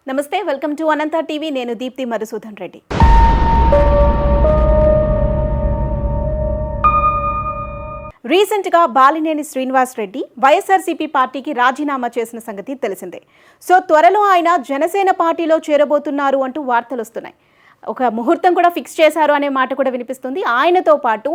నమస్తే, welcome to Anantha TV. నేను దీప్తి మధుసూదన్ రెడ్డి. రీసెంట్గా బాలినేని శ్రీనివాస్ రెడ్డి వైఎస్ఆర్సీపీ పార్టీకి రాజీనామా చేసిన సంగతి తెలిసిందే. సో త్వరలో ఆయన జనసేన పార్టీలో చేరబోతున్నారు అంటూ వార్తలు వస్తున్నాయి. ఒక ముహూర్తం కూడా ఫిక్స్ చేశారు అనే మాట కూడా వినిపిస్తుంది. ఆయనతో పాటు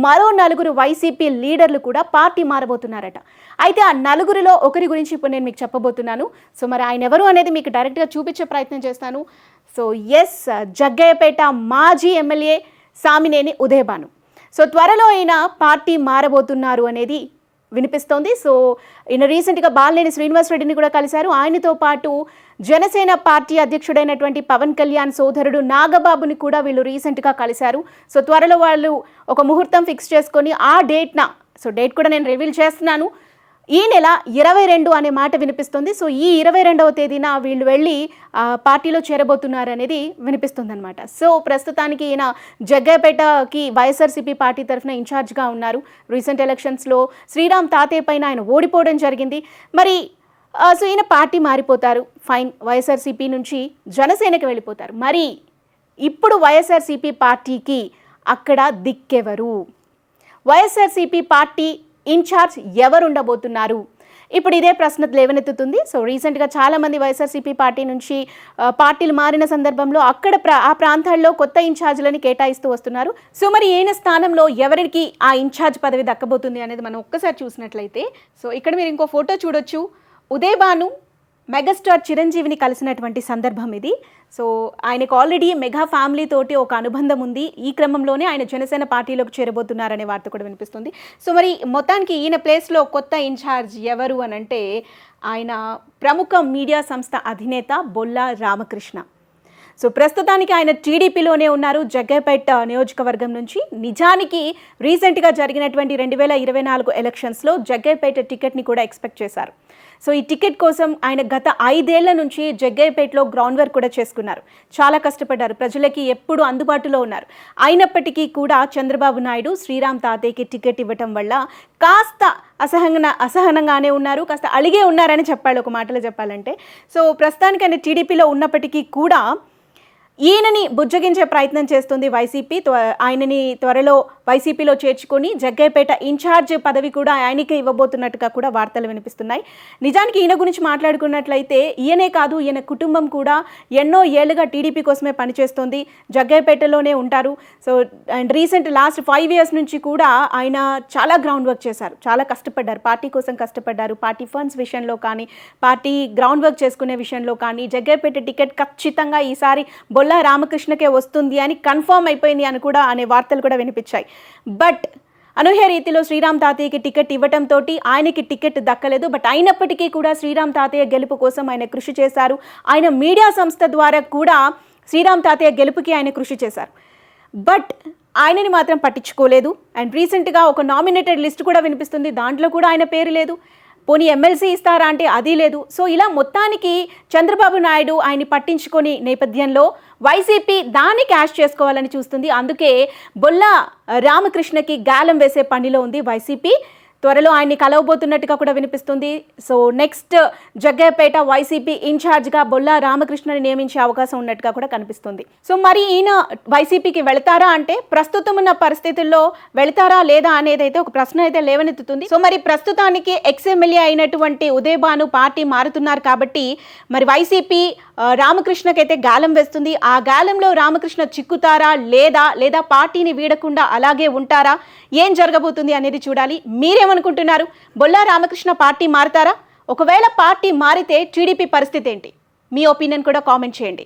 మరో 4 వైసీపీ లీడర్లు కూడా పార్టీ మారబోతున్నారట. అయితే ఆ 4 ఒకరి గురించి ఇప్పుడు నేను మీకు చెప్పబోతున్నాను. సో మరి ఆయన ఎవరు అనేది మీకు డైరెక్ట్గా చూపించే ప్రయత్నం చేస్తాను. సో ఎస్, జగ్గయ్యపేట మాజీ ఎమ్మెల్యే సామినేని ఉదయభాను. సో త్వరలో ఆయన పార్టీ మారబోతున్నారు అనేది వినిపిస్తోంది. సో ఈయన రీసెంట్గా బాలినేని శ్రీనివాస్ రెడ్డిని కూడా కలిశారు. ఆయనతో పాటు జనసేన పార్టీ అధ్యక్షుడైనటువంటి పవన్ కళ్యాణ్ సోదరుడు నాగబాబుని కూడా వీళ్ళు రీసెంట్గా కలిశారు. సో త్వరలో వాళ్ళు ఒక ముహూర్తం ఫిక్స్ చేసుకొని ఆ డేట్ కూడా నేను రివీల్ చేస్తున్నాను. ఈ నెల 22 అనే మాట వినిపిస్తుంది. సో ఈ 22వ తేదీన వీళ్ళు వెళ్ళి పార్టీలో చేరబోతున్నారు అనేది వినిపిస్తుంది అనమాట. సో ప్రస్తుతానికి ఈయన జగ్గయ్యపేటకి వైఎస్ఆర్సీపీ పార్టీ తరఫున ఇన్ఛార్జ్గా ఉన్నారు. రీసెంట్ ఎలక్షన్స్లో శ్రీరామ్ తాతయ్య పైన ఆయన ఓడిపోవడం జరిగింది. మరి సో ఈయన పార్టీ మారిపోతారు, ఫైన్, వైఎస్ఆర్సీపీ నుంచి జనసేనకి వెళ్ళిపోతారు. మరి ఇప్పుడు వైఎస్ఆర్సీపీ పార్టీకి అక్కడ దిక్కెవరు? వైఎస్ఆర్సీపీ పార్టీ ఇన్ఛార్జ్ ఎవరు ఉండబోతున్నారు? ఇప్పుడు ఇదే ప్రశ్న లేవనెత్తుతుంది. సో రీసెంట్గా చాలామంది వైఎస్ఆర్సీపీ పార్టీ నుంచి పార్టీలు మారిన సందర్భంలో అక్కడ ఆ ప్రాంతాల్లో కొత్త ఇన్ఛార్జ్లని కేటాయిస్తూ వస్తున్నారు. సో మరి ఈయన స్థానంలో ఎవరికి ఆ ఇన్ఛార్జ్ పదవి దక్కబోతుంది అనేది మనం ఒక్కసారి చూసినట్లయితే, సో ఇక్కడ మీరు ఇంకో ఫోటో చూడొచ్చు. ఉదయభాను మెగాస్టార్ చిరంజీవిని కలిసినటువంటి సందర్భం ఇది. సో ఆయనకు ఆల్రెడీ మెగా ఫ్యామిలీ తోటి ఒక అనుబంధం ఉంది. ఈ క్రమంలోనే ఆయన జనసేన పార్టీలోకి చేరబోతున్నారనే వార్త కూడా వినిపిస్తుంది. సో మరి మొత్తానికి ఈయన ప్లేస్లో కొత్త ఇన్ఛార్జ్ ఎవరు అని అంటే, ఆయన ప్రముఖ మీడియా సంస్థ అధినేత బొల్లా రామకృష్ణ. సో ప్రస్తుతానికి ఆయన టీడీపీలోనే ఉన్నారు, జగ్గయ్యపేట నియోజకవర్గం నుంచి. నిజానికి రీసెంట్గా జరిగినటువంటి 2024 ఎలక్షన్స్లో జగ్గయ్యపేట టికెట్ని కూడా ఎక్స్పెక్ట్ చేశారు. సో ఈ టికెట్ కోసం ఆయన గత 5 ఏళ్ల నుంచి జగ్గయ్యపేటలో గ్రౌండ్ వర్క్ కూడా చేసుకున్నారు. చాలా కష్టపడ్డారు, ప్రజలకి ఎప్పుడు అందుబాటులో ఉన్నారు. అయినప్పటికీ కూడా చంద్రబాబు నాయుడు శ్రీరామ్ తాతయ్యకి టికెట్ ఇవ్వటం వల్ల కాస్త అసహనంగానే ఉన్నారు, కాస్త అలిగే ఉన్నారని చెప్పాలి ఒక మాటలో చెప్పాలంటే. సో ప్రస్తుతానికి ఆయన టీడీపీలో ఉన్నప్పటికీ కూడా ఈయనని బుజ్జగించే ప్రయత్నం చేస్తుంది వైసీపీ. ఆయనని త్వరలో వైసీపీలో చేర్చుకొని జగ్గయ్యపేట ఇన్ఛార్జ్ పదవి కూడా ఆయనకే ఇవ్వబోతున్నట్టుగా కూడా వార్తలు వినిపిస్తున్నాయి. నిజానికి ఈయన గురించి మాట్లాడుకున్నట్లయితే ఈయనే కాదు, ఈయన కుటుంబం కూడా ఎన్నో ఏళ్ళుగా టీడీపీ కోసమే పనిచేస్తుంది, జగ్గయ్యపేటలోనే ఉంటారు. సో అండ్ లాస్ట్ 5 years నుంచి కూడా ఆయన చాలా గ్రౌండ్ వర్క్ చేశారు, చాలా కష్టపడ్డారు, పార్టీ కోసం కష్టపడ్డారు. పార్టీ ఫండ్స్ విషయంలో కానీ, పార్టీ గ్రౌండ్ వర్క్ చేసుకునే విషయంలో కానీ, జగ్గయ్యపేట టికెట్ ఖచ్చితంగా ఈసారి బొల్లా రామకృష్ణకే వస్తుంది అని కన్ఫర్మ్ అయిపోయింది అని కూడా అనే వార్తలు కూడా వినిపించాయి. బట్ అనూహ్య రీతిలో శ్రీరామ్ తాతయ్యకి టికెట్ ఇవ్వటంతో ఆయనకి టికెట్ దక్కలేదు. బట్ అయినప్పటికీ కూడా శ్రీరామ్ తాతయ్య గెలుపు కోసం ఆయన కృషి చేశారు. ఆయన మీడియా సంస్థ ద్వారా కూడా శ్రీరామ్ తాతయ్య గెలుపుకి ఆయన కృషి చేశారు. బట్ ఆయనని మాత్రం పట్టించుకోలేదు. అండ్ రీసెంట్గా ఒక నామినేటెడ్ లిస్ట్ కూడా వినిపిస్తుంది, దాంట్లో కూడా ఆయన పేరు లేదు. పోనీ ఎమ్మెల్సీ ఇస్తారా అంటే అది లేదు. సో ఇలా మొత్తానికి చంద్రబాబు నాయుడు ఆయన్ని పట్టించుకొని నేపథ్యంలో వైసీపీ దాన్ని క్యాష్ చేసుకోవాలని చూస్తుంది. అందుకే బొల్లా రామకృష్ణకి గాలం వేసే పనిలో ఉంది వైసీపీ. త్వరలో ఆయన్ని కలవబోతున్నట్టుగా కూడా వినిపిస్తుంది. సో నెక్స్ట్ జగ్గయ్యపేట వైసీపీ ఇన్ఛార్జ్గా బొల్లా రామకృష్ణని నియమించే అవకాశం ఉన్నట్టుగా కూడా కనిపిస్తుంది. సో మరి ఈయన వైసీపీకి వెళతారా అంటే, ప్రస్తుతం ఉన్న పరిస్థితుల్లో వెళతారా లేదా అనేది అయితే ఒక ప్రశ్న అయితే లేవనెత్తుతుంది. సో మరి ప్రస్తుతానికి ఎమ్మెల్యే అయినటువంటి ఉదయభాను పార్టీ మారుతున్నారు కాబట్టి మరి వైసీపీ రామకృష్ణకైతే గాలం వేస్తుంది. ఆ గాలంలో రామకృష్ణ చిక్కుతారా లేదా పార్టీని వీడకుండా అలాగే ఉంటారా, ఏం జరగబోతుంది అనేది చూడాలి. మీరేమనుకుంటున్నారు? బొల్లా రామకృష్ణ పార్టీ మారుతారా? ఒకవేళ పార్టీ మారితే టీడీపీ పరిస్థితి ఏంటి? మీ ఒపీనియన్ కూడా కామెంట్ చేయండి.